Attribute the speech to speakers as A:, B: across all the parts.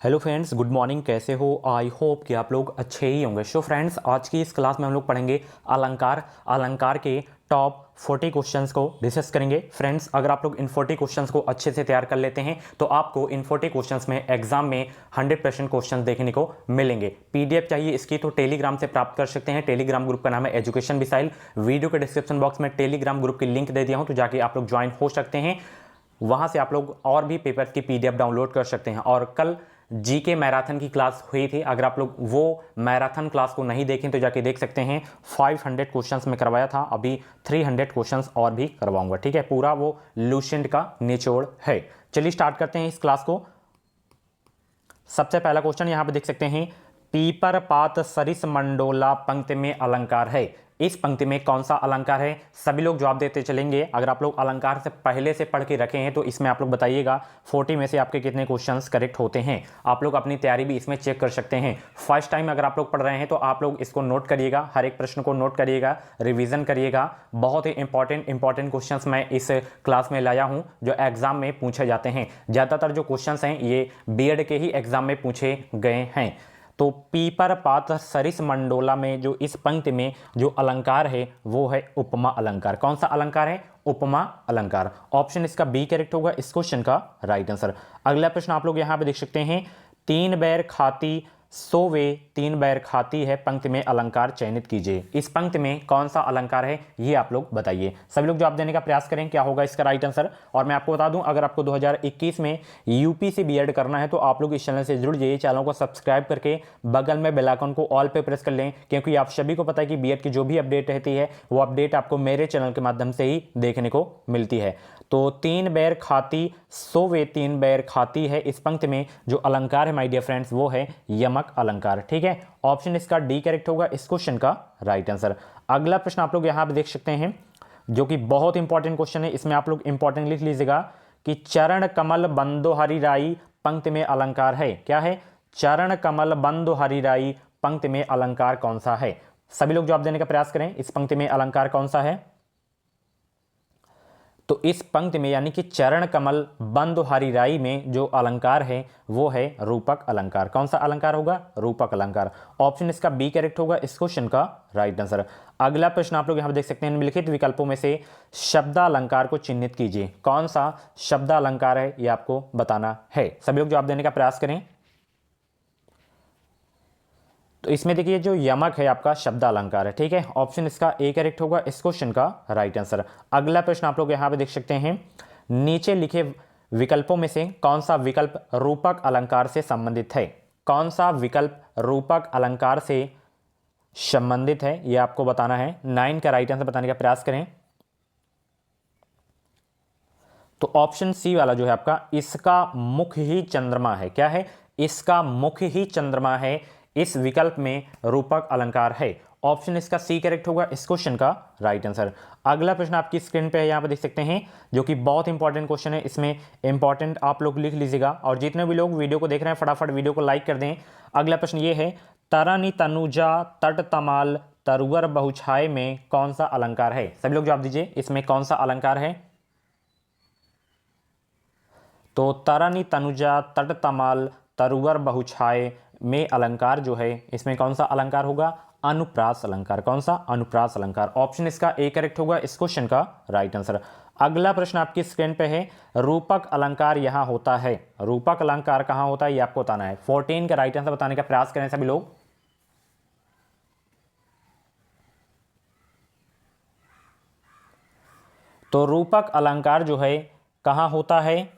A: Hello friends, good morning. कैसे हो? I hope कि आप लोग अच्छे ही होंगे। सो फ्रेंड्स, आज की इस क्लास में हम लोग पढ़ेंगे अलंकार के टॉप 40 क्वेश्चंस को डिस्कस करेंगे। फ्रेंड्स, अगर आप लोग इन 40 क्वेश्चंस को अच्छे से तैयार कर लेते हैं तो आपको इन 40 क्वेश्चंस में एग्जाम में 100% क्वेश्चंस देखने को मिलेंगे। पीडीएफ चाहिए इसकी तो टेलीग्राम से प्राप्त कर सकते हैं। टेलीग्राम ग्रुप का नाम है एजुकेशन मिसाइल। वीडियो के डिस्क्रिप्शन बॉक्स में टेलीग्राम ग्रुप की लिंक दे दिया हूं, तो जाके आप लोग ज्वाइन हो सकते हैं। वहां से आप लोग और भी पेपर्स की पीडीएफ डाउनलोड कर सकते हैं। और कल जीके मैराथन की क्लास हुई थी, अगर आप लोग वो मैराथन क्लास को नहीं देखें तो जाके देख सकते हैं। 500 क्वेश्चंस में करवाया था, अभी 300 क्वेश्चंस और भी करवाऊंगा। ठीक है, पूरा वो लूसेंट का निचोड़ है। चलिए स्टार्ट करते हैं इस क्लास को। सबसे पहला क्वेश्चन यहां पे देख सकते हैं, पीपर पात सरिस मंडोला पंक्ति में अलंकार है। इस पंक्ति में कौन सा अलंकार है? सभी लोग जवाब देते चलेंगे। अगर आप लोग अलंकार से पहले से पढ़ के रखे हैं तो इसमें आप लोग बताइएगा 40 में से आपके कितने क्वेश्चंस करेक्ट होते हैं। आप लोग अपनी तैयारी भी इसमें चेक कर सकते हैं। फर्स्ट टाइम अगर आप लोग पढ़ रहे हैं तो आप लोग इसको नोट करिएगा, हर एक प्रश्न को नोट करिएगा, रिविजन करिएगा। बहुत ही इंपॉर्टेंट क्वेश्चंस मैं इस क्लास में लाया हूं जो एग्जाम में पूछे जाते हैं। ज्यादातर जो क्वेश्चंस हैं ये बीएड के ही एग्जाम में पूछे गए हैं। तो पीपर पात सरिस मंडोला में जो इस पंक्ति में जो अलंकार है वो है उपमा अलंकार। कौन सा अलंकार है? उपमा अलंकार। ऑप्शन इसका बी करेक्ट होगा इस क्वेश्चन का राइट आंसर। अगला प्रश्न आप लोग यहां पे देख सकते हैं, तीन बैर खाती सोवे तीन बैर खाती है पंक्ति में अलंकार चयनित कीजिए। इस पंक्ति में कौन सा अलंकार है ये आप लोग बताइए। सभी लोग जवाब देने का प्रयास करें, क्या होगा इसका राइट आंसर। और मैं आपको बता दूं, अगर आपको 2021 में यूपी से बीएड करना है तो आप लोग इस चैनल से जुड़ जाइए। चैनल को सब्सक्राइब करके बगल में बेल आइकन को ऑल पे प्रेस कर लें, क्योंकि आप सभी को पता है कि बीएड की जो भी अपडेट रहती है वो अपडेट आपको मेरे चैनल के माध्यम से ही देखने को मिलती है। तो तीन बैर खाती सोवे तीन बैर खाती है, इस पंक्ति में जो अलंकार है माय डियर फ्रेंड्स वो है यमक अलंकार। ठीक है, ऑप्शन इसका डी करेक्ट होगा इस क्वेश्चन का राइट आंसर। अगला प्रश्न आप लोग यहां पे देख सकते हैं जो कि बहुत इंपॉर्टेंट क्वेश्चन है। इसमें आप लोग इंपॉर्टेंट लिख लीजिएगा कि चरण कमल बंदो हरिराई पंक्ति में अलंकार है। क्या है? चरण कमल बंदो हरिराई पंक्ति में अलंकार कौन सा है? सभी लोग जवाब देने का प्रयास करें, इस पंक्ति में अलंकार कौन सा है। तो इस पंक्ति में यानी कि चरण कमल बंद हरिराई में जो अलंकार है वो है रूपक अलंकार। कौन सा अलंकार होगा? रूपक अलंकार। ऑप्शन इसका बी करेक्ट होगा इस क्वेश्चन का राइट आंसर। अगला प्रश्न आप लोग यहां पर देख सकते हैं, निम्नलिखित विकल्पों में से शब्दालंकार को चिन्हित कीजिए। कौन सा शब्दालंकार है ये आपको बताना है। सभी लोग जवाब देने का प्रयास करें। तो इसमें देखिए जो यमक है आपका शब्द अलंकार है। ठीक है, ऑप्शन इसका ए करेक्ट होगा इस क्वेश्चन का राइट आंसर। अगला प्रश्न आप लोग यहां पे देख सकते हैं, नीचे लिखे विकल्पों में से कौन सा विकल्प रूपक अलंकार से संबंधित है। कौन सा विकल्प रूपक अलंकार से संबंधित है यह आपको बताना है। 9 का राइट आंसर बताने का प्रयास करें। तो ऑप्शन सी वाला जो है आपका, इसका मुख ही चंद्रमा है। क्या है? इसका मुख ही चंद्रमा है, इस विकल्प में रूपक अलंकार है। ऑप्शन इसका सी करेक्ट होगा इस क्वेश्चन का राइट आंसर। अगला प्रश्न आपकी स्क्रीन पे यहां पर देख सकते हैं जो कि बहुत इंपॉर्टेंट क्वेश्चन है। इसमें इंपॉर्टेंट आप लोग लिख लीजिएगा और जितने भी लोग वीडियो को देख रहे हैं फटाफट वीडियो को लाइक कर दें। अगला प्रश्न ये है, तरनी तनुजा तट तमाल तरुवर बहुछाय में कौन सा अलंकार है। सभी लोग जवाब दीजिए, इसमें कौन सा अलंकार है। तो तरनी तनुजा तट तमाल तरुवर बहुछाय में अलंकार जो है इसमें कौन सा अलंकार होगा? अनुप्रास अलंकार। कौन सा? अनुप्रास अलंकार। ऑप्शन इसका ए करेक्ट होगा इस क्वेश्चन का राइट आंसर। अगला प्रश्न आपकी स्क्रीन पे है, रूपक अलंकार यहां होता है। रूपक अलंकार कहां होता है ये आपको बताना है। 14 का राइट आंसर बताने का प्रयास करें सभी लोग। तो रूपक अलंकार जो है कहां होता है?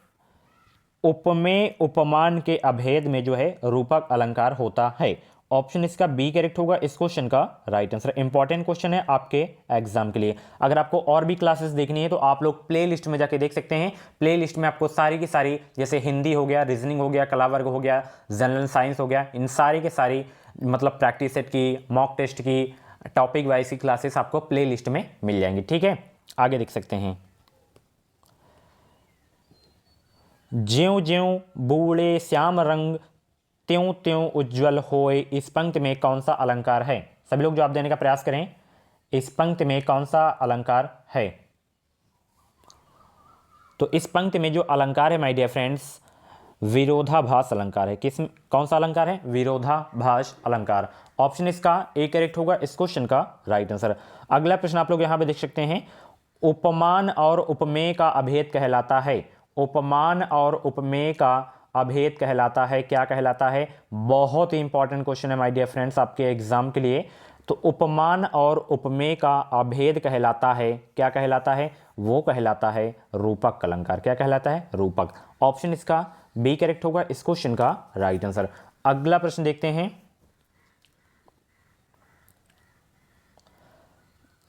A: उपमेय उपमान के अभेद में जो है रूपक अलंकार होता है। ऑप्शन इसका बी करेक्ट होगा इस क्वेश्चन का राइट आंसर। इंपॉर्टेंट क्वेश्चन है आपके एग्जाम के लिए। अगर आपको और भी क्लासेस देखनी है तो आप लोग प्ले लिस्ट में जाके देख सकते हैं। प्ले लिस्ट में आपको सारी की सारी, जैसे हिंदी हो गया, रीजनिंग हो गया, कला वर्ग हो गया, जनरल साइंस हो गया, इन सारी के सारी मतलब प्रैक्टिस सेट की, मॉक टेस्ट की, टॉपिक वाइज की क्लासेस आपको प्ले लिस्ट में मिल जाएंगी। ठीक है, आगे देख सकते हैं, ज्यों ज्यों बूढ़े श्याम रंग त्यों त्यों उज्ज्वल होए, इस पंक्ति में कौन सा अलंकार है। सभी लोग जवाब देने का प्रयास करें, इस पंक्ति में कौन सा अलंकार है। तो इस पंक्ति में जो अलंकार है माय डियर फ्रेंड्स विरोधाभास अलंकार है। कौन सा अलंकार है? विरोधाभास अलंकार। ऑप्शन इसका ए करेक्ट होगा इस क्वेश्चन का राइट आंसर। अगला प्रश्न आप लोग यहां पे देख सकते हैं, उपमान और उपमेय का अभेद कहलाता है। उपमान और उपमेय का अभेद कहलाता है, क्या कहलाता है? बहुत ही इंपॉर्टेंट क्वेश्चन है माय डियर फ्रेंड्स आपके एग्जाम के लिए। तो उपमान और उपमेय का अभेद कहलाता है, क्या कहलाता है? वो कहलाता है रूपक अलंकार। क्या कहलाता है? रूपक। ऑप्शन इसका बी करेक्ट होगा इस क्वेश्चन का राइट आंसर। अगला प्रश्न देखते हैं।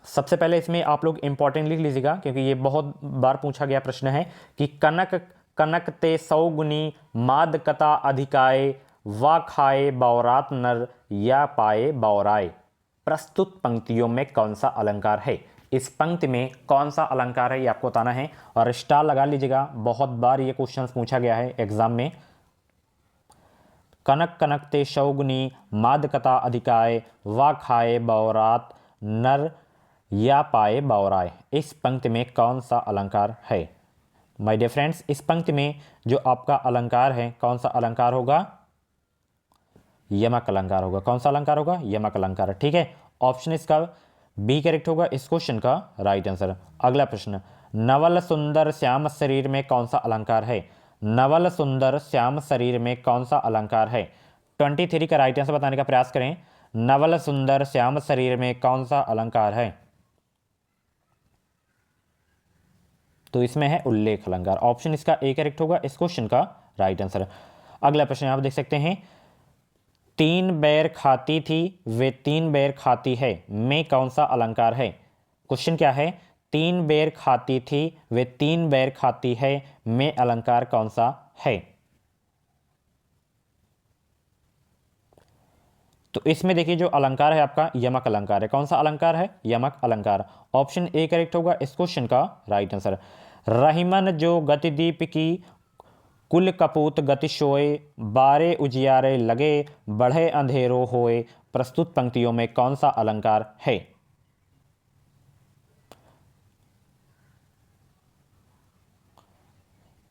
A: सबसे पहले इसमें आप लोग इंपॉर्टेंट लिख लीजिएगा क्योंकि ये बहुत बार पूछा गया प्रश्न है कि कनक कनक ते सौगुनी माद कता अधिकाय वा खाए बौरात नर या पाए बौराय। प्रस्तुत पंक्तियों में कौन सा अलंकार है? इस पंक्ति में कौन सा अलंकार है ये आपको बताना है और स्टार लगा लीजिएगा, बहुत बार ये क्वेश्चन पूछा गया है एग्जाम में। कनक कनक ते सौगुनी माद कता अधिकाय वा खाए बौरात नर या पाए बौराय। इस पंक्ति में कौन सा अलंकार है? माय डियर फ्रेंड्स, इस पंक्ति में जो आपका अलंकार है कौन सा अलंकार होगा? यमक अलंकार होगा। कौन सा अलंकार होगा? यमक अलंकार। ठीक है, ऑप्शन इसका बी करेक्ट होगा इस क्वेश्चन का राइट आंसर। अगला प्रश्न, नवल सुंदर श्याम शरीर में कौन सा अलंकार है? नवल सुंदर श्याम शरीर में कौन सा अलंकार है? 23 का राइट आंसर बताने का प्रयास करें। नवल सुंदर श्याम शरीर में कौन सा अलंकार है? तो इसमें है उल्लेख अलंकार। ऑप्शन इसका ए करेक्ट होगा इस क्वेश्चन का राइट आंसर। अगला प्रश्न आप देख सकते हैं, तीन बैर खाती थी वे तीन बैर खाती है में कौन सा अलंकार है? क्वेश्चन क्या है? तीन बैर खाती थी वे तीन बैर खाती है में अलंकार कौन सा है? तो इसमें देखिए जो अलंकार है आपका यमक अलंकार है। कौन सा अलंकार है? यमक अलंकार। ऑप्शन ए करेक्ट होगा इस क्वेश्चन का राइट आंसर। रहीमन जो गतिदीप की कुल कपूत गति सोए बारे उजियारे लगे बढ़े अंधेरो होए। प्रस्तुत पंक्तियों में कौन सा अलंकार है?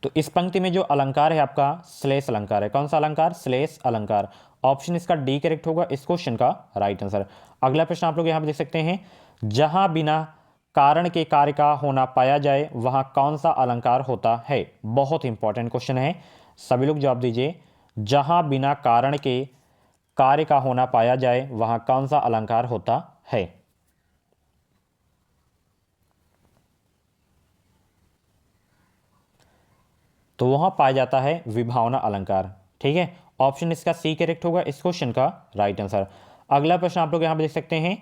A: तो इस पंक्ति में जो अलंकार है आपका श्लेष अलंकार है। कौन सा अलंकार? श्लेष अलंकार। ऑप्शन इसका डी करेक्ट होगा इस क्वेश्चन का राइट आंसर। अगला प्रश्न आप लोग यहां पर देख सकते हैं, जहां बिना कारण के कार्य का होना पाया जाए वहां कौन सा अलंकार होता है? बहुत इंपॉर्टेंट क्वेश्चन है, सभी लोग जवाब दीजिए। जहां बिना कारण के कार्य का होना पाया जाए वहां कौन सा अलंकार होता है? तो वहां पाया जाता है विभावना अलंकार। ठीक है, ऑप्शन इसका सी करेक्ट होगा इस क्वेश्चन का राइट आंसर। अगला प्रश्न आप लोग यहां पर देख सकते हैं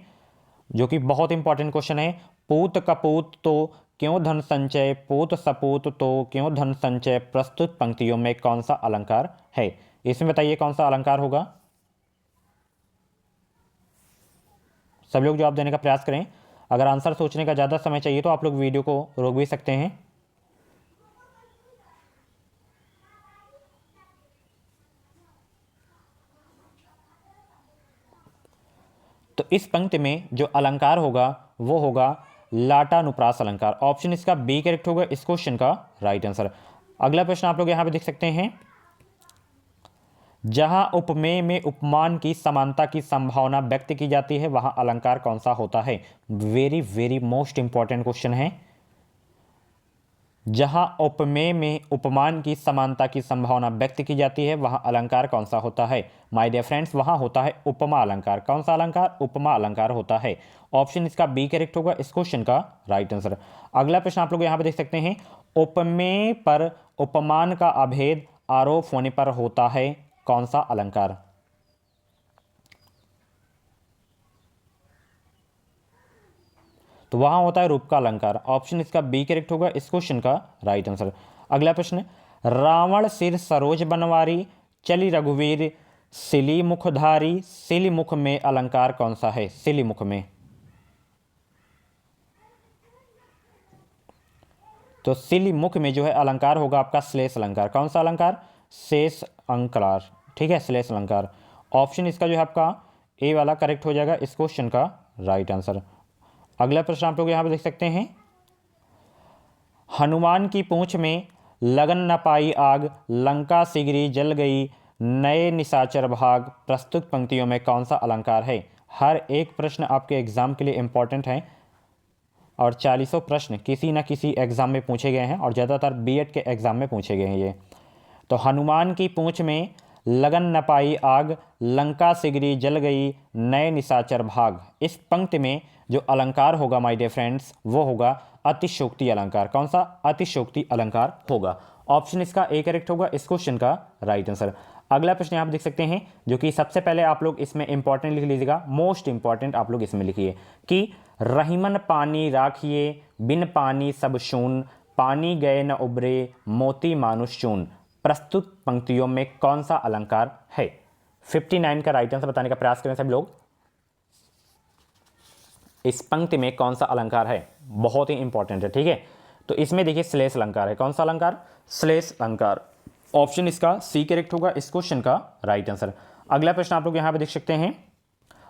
A: जो कि बहुत इंपॉर्टेंट क्वेश्चन है, पूत कपूत तो क्यों धन संचय पूत सपूत तो क्यों धन संचय। प्रस्तुत पंक्तियों में कौन सा अलंकार है? इसमें बताइए कौन सा अलंकार होगा। सब लोग जवाब देने का प्रयास करें। अगर आंसर सोचने का ज़्यादा समय चाहिए तो आप लोग वीडियो को रोक भी सकते हैं। तो इस पंक्ति में जो अलंकार होगा वो होगा लाटानुप्रास अलंकार। ऑप्शन इसका बी करेक्ट होगा इस क्वेश्चन का राइट आंसर। अगला प्रश्न आप लोग यहां पे देख सकते हैं, जहां उपमेय में उपमान की समानता की संभावना व्यक्त की जाती है वहां अलंकार कौन सा होता है? Very very most important question है। जहां उपमेय में उपमान की समानता की संभावना व्यक्त की जाती है वहां अलंकार कौन सा होता है? माय डियर फ्रेंड्स, वहां होता है उपमा अलंकार। कौन सा अलंकार? उपमा अलंकार होता है। ऑप्शन इसका बी करेक्ट होगा इस क्वेश्चन का राइट आंसर। अगला प्रश्न आप लोग यहां पर देख सकते हैं, उपमेय पर उपमान का अभेद आरोप होने पर होता है कौन सा अलंकार? तो वहां होता है रूप का अलंकार। ऑप्शन इसका बी करेक्ट होगा इस क्वेश्चन का राइट आंसर। अगला प्रश्न, रावण सिर सरोज बनवारी चली रघुवीर सिली मुखधारी। सिली मुख में अलंकार कौन सा है? सिली मुख में, तो सिली मुख में जो है अलंकार होगा आपका श्लेष अलंकार। कौन सा अलंकार? शेष अंकार। ठीक है, श्लेष अलंकार। ऑप्शन इसका जो है आपका ए वाला करेक्ट हो जाएगा इस क्वेश्चन का राइट आंसर। अगला प्रश्न आप लोग यहां पर देख सकते हैं, हनुमान की पूंछ में लगन न पाई आग, लंका सिगरी जल गई, नए निशाचर भाग, प्रस्तुत पंक्तियों में कौन सा अलंकार है। हर एक प्रश्न आपके एग्जाम के लिए इंपॉर्टेंट है और 40 प्रश्न किसी न किसी एग्जाम में पूछे गए हैं और ज़्यादातर बीएड के एग्जाम में पूछे गए हैं ये। तो हनुमान की पूंछ में लगन न पाई आग, लंका सिगरी जल गई, नए निशाचर भाग, इस पंक्ति में जो अलंकार होगा माय डियर फ्रेंड्स वो होगा अतिशयोक्ति अलंकार। कौन सा? अतिशयोक्ति अलंकार होगा। ऑप्शन इसका ए करेक्ट होगा इस क्वेश्चन का राइट आंसर। अगला प्रश्न यहाँ आप देख सकते हैं जो कि सबसे पहले आप लोग इसमें इंपॉर्टेंट लिख लीजिएगा, मोस्ट इंपॉर्टेंट आप लोग इसमें लिखिए कि रहीमन पानी राखिए, बिन पानी सब शून, पानी गए न उबरे, मोती मानुष चून, प्रस्तुत पंक्तियों में कौन सा अलंकार है। 59 का राइट आंसर बताने का प्रयास करें सब लोग। इस पंक्ति में कौन सा अलंकार है, बहुत ही इंपॉर्टेंट है, ठीक है। तो इसमें देखिए श्लेष अलंकार है। कौन सा अलंकार? श्लेष अलंकार। ऑप्शन इसका सी करेक्ट होगा इस क्वेश्चन का राइट आंसर। अगला प्रश्न आप लोग यहां पे देख सकते हैं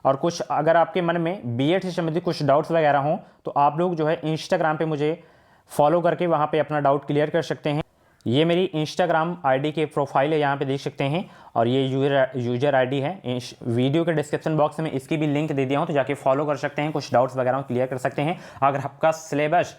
A: और कुछ अगर आपके मन में बीएड से संबंधित कुछ डाउट्स वगैरह हों तो आप लोग जो है इंस्टाग्राम पे मुझे फॉलो करके वहां पे अपना डाउट क्लियर कर सकते हैं। ये मेरी इंस्टाग्राम आईडी के प्रोफाइल है, यहाँ पे देख सकते हैं और ये यूजर आईडी है। वीडियो के डिस्क्रिप्शन बॉक्स में इसकी भी लिंक दे दिया हूँ तो जाके फॉलो कर सकते हैं, कुछ डाउट्स वगैरह क्लियर कर सकते हैं। अगर आपका सिलेबस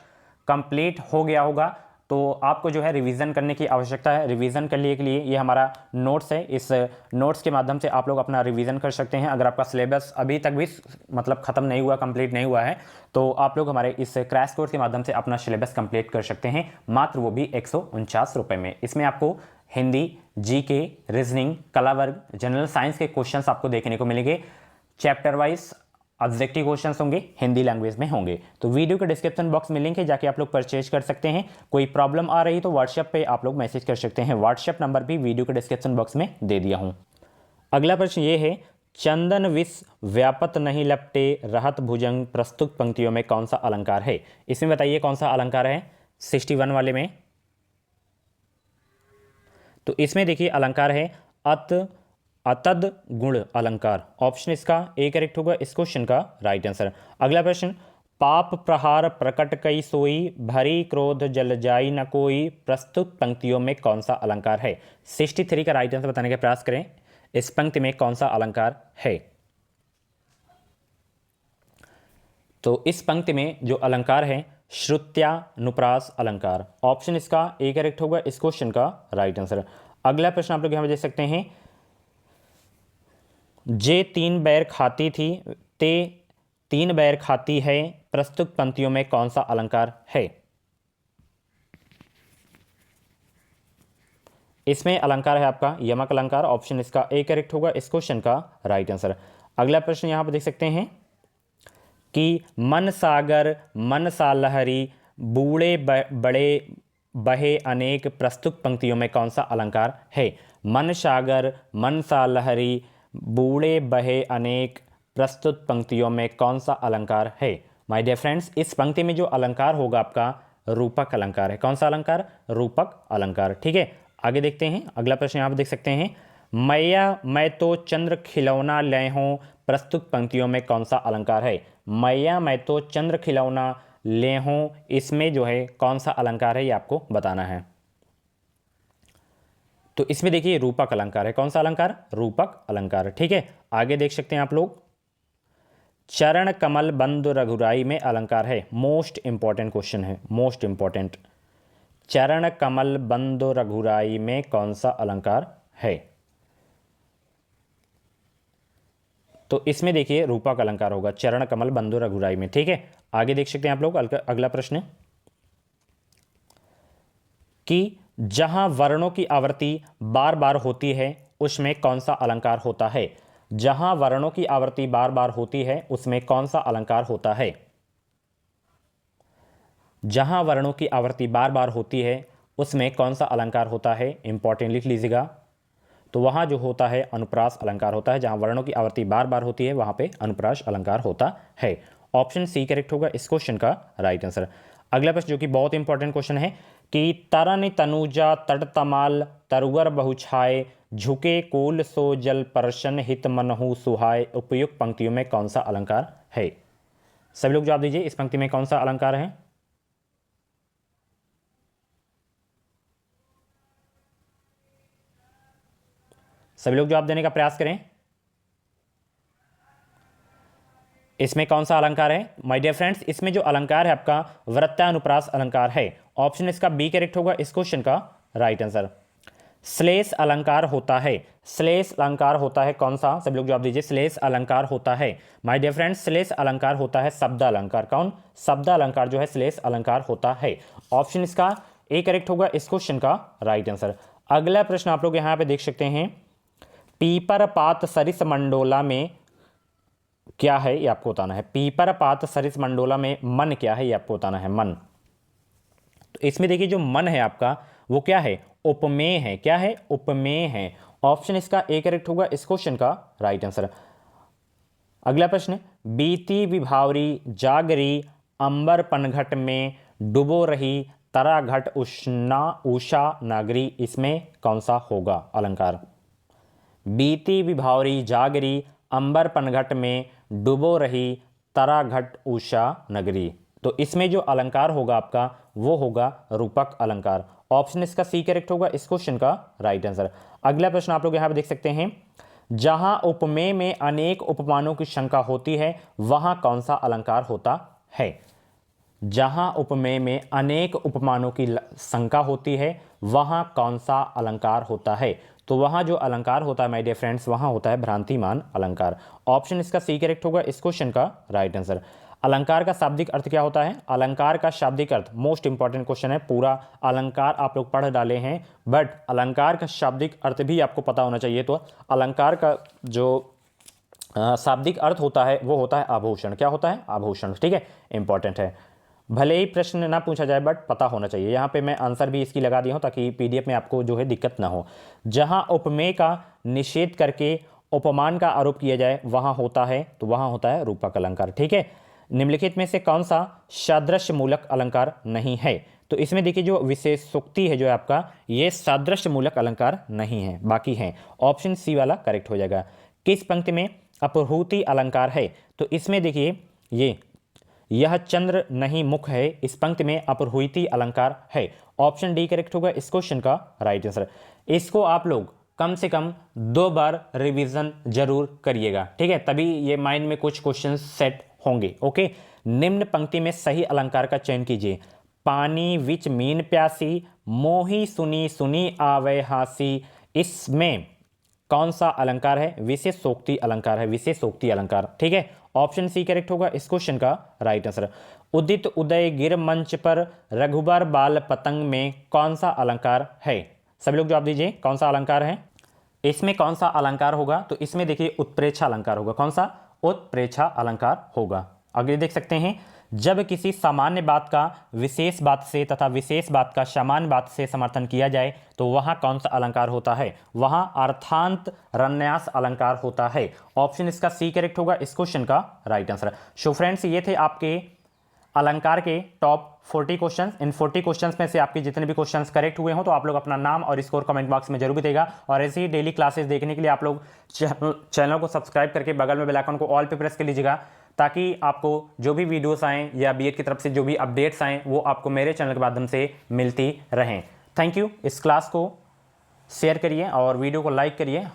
A: कंप्लीट हो गया होगा तो आपको जो है रिवीजन करने की आवश्यकता है। रिवीजन करने के लिए ये हमारा नोट्स है, इस नोट्स के माध्यम से आप लोग अपना रिवीजन कर सकते हैं। अगर आपका सिलेबस अभी तक भी मतलब ख़त्म नहीं हुआ, कंप्लीट नहीं हुआ है तो आप लोग हमारे इस क्रैश कोर्स के माध्यम से अपना सिलेबस कंप्लीट कर सकते हैं, मात्र वो भी 149 रुपये में। इसमें आपको हिंदी, जीके, रीजनिंग, कला वर्ग, जनरल साइंस के क्वेश्चंस आपको देखने को मिलेंगे। चैप्टर वाइज ऑब्जेक्टिव क्वेश्चंस होंगे, हिंदी लैंग्वेज में होंगे। तो वीडियो के डिस्क्रिप्शन बॉक्स में लिंक है, जाके आप लोग परचेज कर सकते हैं। कोई प्रॉब्लम आ रही तो व्हाट्सएप पे आप लोग मैसेज कर सकते हैं, व्हाट्सएप नंबर भी वीडियो के डिस्क्रिप्शन बॉक्स में दे दिया हूँ। अगला प्रश्न ये है, चंदन विष व्यापत नहीं लपटे, रहत भुजंग, प्रस्तुत पंक्तियों में कौन सा अलंकार है। इसमें बताइए कौन सा अलंकार है 61 वाले में। तो इसमें देखिए अलंकार है अतद गुण अलंकार। ऑप्शन इसका ए करेक्ट होगा इस क्वेश्चन का राइट आंसर। अगला प्रश्न, पाप प्रहार प्रकट कई सोई, भरी क्रोध जल जाई न कोई, प्रस्तुत पंक्तियों में कौन सा अलंकार है। 63 का राइट आंसर बताने का प्रयास करें, इस पंक्ति में कौन सा अलंकार है। तो इस पंक्ति में जो अलंकार है श्रुत्यानुप्रास अलंकार। ऑप्शन इसका ए करेक्ट होगा इस क्वेश्चन का राइट आंसर। अगला प्रश्न आप लोग यहां पर देख सकते हैं, जे तीन बैर खाती थी, ते तीन बैर खाती है, प्रस्तुत पंक्तियों में कौन सा अलंकार है। इसमें अलंकार है आपका यमक अलंकार। ऑप्शन इसका ए करेक्ट होगा इस क्वेश्चन का राइट आंसर। अगला प्रश्न यहां पर देख सकते हैं कि मन सागर मन सा लहरी, बूढ़े बड़े बहे अनेक, प्रस्तुत पंक्तियों में कौन सा अलंकार है। मन सागर मन सा लहरी, बूढ़े बहे अनेक, प्रस्तुत पंक्तियों में कौन सा अलंकार है। माय डियर फ्रेंड्स, इस पंक्ति में जो अलंकार होगा आपका रूपक अलंकार है। कौन सा अलंकार? रूपक अलंकार, ठीक है। आगे देखते हैं अगला प्रश्न यहाँ पर देख सकते हैं, मैया मैं तो चंद्र खिलौना ले हूँ, प्रस्तुत पंक्तियों में कौन सा अलंकार है। मैया मैं तो चंद्र खिलौना ले हूँ, इसमें जो है कौन सा अलंकार है ये आपको बताना है। तो इसमें देखिए रूपक अलंकार है। कौन सा अलंकार? रूपक अलंकार, ठीक है। आगे देख सकते हैं आप लोग, चरण कमल बंद रघुराई में अलंकार है। मोस्ट इंपॉर्टेंट क्वेश्चन है, मोस्ट इंपॉर्टेंट। चरण कमल बंद रघुराई में कौन सा अलंकार है। तो इसमें देखिए रूपक अलंकार होगा, चरण कमल बंदो रघुराई में, ठीक है। आगे देख सकते हैं आप लोग अगला प्रश्न कि जहां वर्णों की आवृत्ति बार बार होती है उसमें कौन सा अलंकार होता है। जहां वर्णों की आवृत्ति बार बार होती है उसमें कौन सा अलंकार होता है। जहां वर्णों की आवृत्ति बार बार होती है उसमें कौन सा अलंकार होता है, इंपॉर्टेंट लिख लीजिएगा। तो वहां जो होता है अनुप्रास अलंकार होता है। जहां वर्णों की आवृत्ति बार बार होती है वहां पे अनुप्रास अलंकार होता है। ऑप्शन सी करेक्ट होगा इस क्वेश्चन का राइट आंसर। अगला प्रश्न जो कि बहुत इंपॉर्टेंट क्वेश्चन है कि तरन तनुजा तट तमाल, तरुवर बहुछाए, झुके कोल सो जल परशन, हित मनहु सुहाय, उपयुक्त पंक्तियों में कौन सा अलंकार है। सभी लोग जवाब दीजिए, इस पंक्ति में कौन सा अलंकार है। सभी लोग जवाब देने का प्रयास करें। इसमें कौन सा अलंकार है माय डियर फ्रेंड्स? इसमें जो अलंकार है आपका वृत्तानुप्रास अलंकार है। ऑप्शन इसका बी करेक्ट होगा इस क्वेश्चन का राइट आंसर। श्लेष अलंकार होता है, श्लेष अलंकार होता है कौन सा? सब लोग जवाब दीजिए। श्लेष अलंकार होता है माय डियर फ्रेंड्स, श्लेष अलंकार होता है शब्द अलंकार। कौन? शब्द अलंकार जो है श्लेष अलंकार होता है। ऑप्शन इसका ए करेक्ट होगा इस क्वेश्चन का राइट आंसर। अगला प्रश्न आप लोग यहां पे देख सकते हैं, पीपर पात सरिस मंडोला में क्या है ये आपको बताना है। पीपर पात सरिस मंडोला में मन क्या है ये आपको बताना है। मन, तो इसमें देखिए जो मन है आपका वो क्या है? उपमेय है। क्या है? उपमेय है। ऑप्शन इसका ए करेक्ट होगा इस क्वेश्चन का राइट आंसर। अगला प्रश्न, बीती विभावरी जागरी अंबर पनघट में डुबो रही तरा घट उषा नागरी, इसमें कौन सा होगा अलंकार? बीती विभावरी जागरी अंबर पनघट में डुबो रही तरा घट उषा नगरी, तो इसमें जो अलंकार होगा आपका वो होगा रूपक अलंकार। ऑप्शन इसका सी करेक्ट होगा इस क्वेश्चन का राइट आंसर। अगला प्रश्न आप लोग यहां पर देख सकते हैं, जहां उपमेय में अनेक उपमानों की शंका होती है वहां कौन सा अलंकार होता है? जहां उपमेय में अनेक उपमानों की शंका होती है वहां कौन सा अलंकार होता है? तो वहां जो अलंकार होता है माय डियर फ्रेंड्स वहां होता है भ्रांतिमान अलंकार। ऑप्शन इसका सी करेक्ट होगा इस क्वेश्चन का राइट आंसर। अलंकार का शाब्दिक अर्थ क्या होता है? अलंकार का शाब्दिक अर्थ मोस्ट इंपॉर्टेंट क्वेश्चन है। पूरा अलंकार आप लोग पढ़ डाले हैं बट अलंकार का शाब्दिक अर्थ भी आपको पता होना चाहिए। तो अलंकार का जो शाब्दिक अर्थ होता है वो होता है आभूषण। क्या होता है? आभूषण। ठीक है, इंपॉर्टेंट है। भले ही प्रश्न ना पूछा जाए बट पता होना चाहिए। यहाँ पे मैं आंसर भी इसकी लगा दिया हूँ ताकि पीडीएफ में आपको जो है दिक्कत ना हो। जहाँ उपमेय का निषेध करके उपमान का आरोप किया जाए वहाँ होता है, तो वहाँ होता है रूपक अलंकार। ठीक है, निम्नलिखित में से कौन सा सादृश्य मूलक अलंकार नहीं है? तो इसमें देखिए जो विशेषोक्ति है जो है आपका ये सादृश्य मूलक अलंकार नहीं है, बाकी हैं। ऑप्शन सी वाला करेक्ट हो जाएगा। किस पंक्ति में अपहूति अलंकार है? तो इसमें देखिए यह चंद्र नहीं मुख है, इस पंक्ति में अपहूति अलंकार है। ऑप्शन डी करेक्ट होगा इस क्वेश्चन का राइट आंसर। इसको आप लोग कम से कम 2 बार रिवीजन जरूर करिएगा। ठीक है, तभी ये माइंड में कुछ क्वेश्चन सेट होंगे। ओके, निम्न पंक्ति में सही अलंकार का चयन कीजिए। पानी विच मीन प्यासी मोही सुनी सुनी आवे हासी, इसमें कौन सा अलंकार है? विशेषोक्ति अलंकार है, विशेषोक्ति अलंकार। ठीक है, ऑप्शन सी करेक्ट होगा इस क्वेश्चन का राइट आंसर। उदित उदय गिर मंच पर रघुबर बाल पतंग में कौन सा अलंकार है? सभी लोग जवाब दीजिए, कौन सा अलंकार है? इसमें कौन सा अलंकार होगा? तो इसमें देखिए उत्प्रेक्षा अलंकार होगा। कौन सा? उत्प्रेक्षा अलंकार होगा। अगले देख सकते हैं, जब किसी सामान्य बात का विशेष बात से तथा विशेष बात का सामान्य बात से समर्थन किया जाए तो वहां कौन सा अलंकार होता है? वहां अर्थांत रन्यास अलंकार होता है। ऑप्शन इसका सी करेक्ट होगा इस क्वेश्चन का राइट आंसर। सो फ्रेंड्स, ये थे आपके अलंकार के टॉप 40 क्वेश्चंस। इन 40 क्वेश्चंस में से आपके जितने भी क्वेश्चंस करेक्ट हुए हो तो आप लोग अपना नाम और स्कोर कमेंट बॉक्स में जरूर बताइएगा। और ऐसे ही डेली क्लासेस देखने के लिए आप लोग चैनल को सब्सक्राइब करके बगल में बेल आइकन को ऑल पे प्रेस कर लीजिएगा, ताकि आपको जो भी वीडियोस आएँ या बीएड की तरफ से जो भी अपडेट्स आएँ वो आपको मेरे चैनल के माध्यम से मिलती रहें। Thank you. इस क्लास को शेयर करिए और वीडियो को लाइक करिए।